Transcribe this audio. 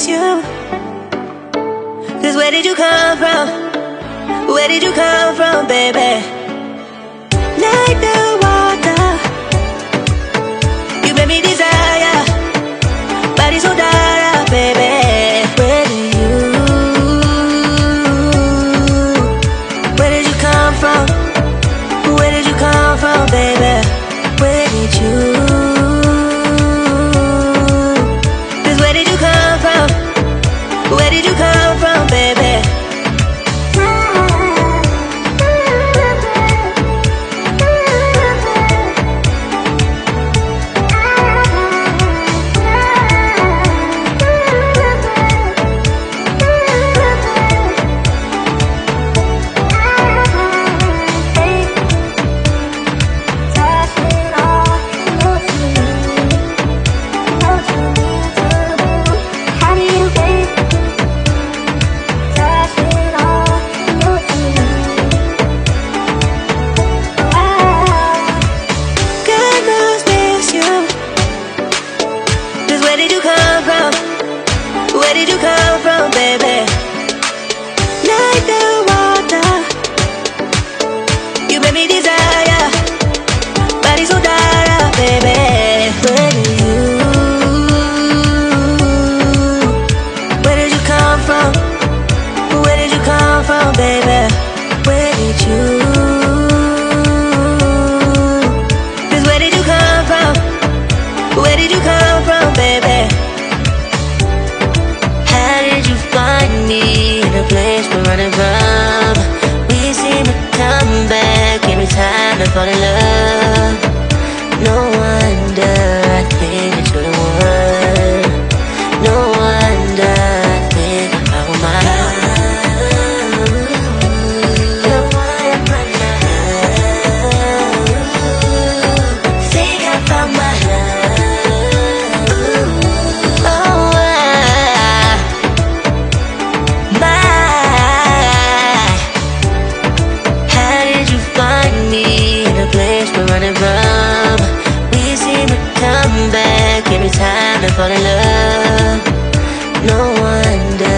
miss you. 'Cause where did you come from? Where did you come from, baby? Like the water, you made me desire. Body so dark, baby. Where did you come from? Where did you come from, baby? Where did you? 'Cause where did you come from? Where did you come from, baby? Where did you come from? Where did you come from, baby? Like the water, you made me desire. Body so dark, baby. Where did you come from? Where did you come from, baby? Where did you? 'Cause where did you come from? Where did you come from, baby? How did you find me in a place we're running from? We seem to come back every time I fall in love. No wonder I think that you're the one. No wonder I think I found my love. Think I found my running from. We seem to come back every time I fall in love. No wonder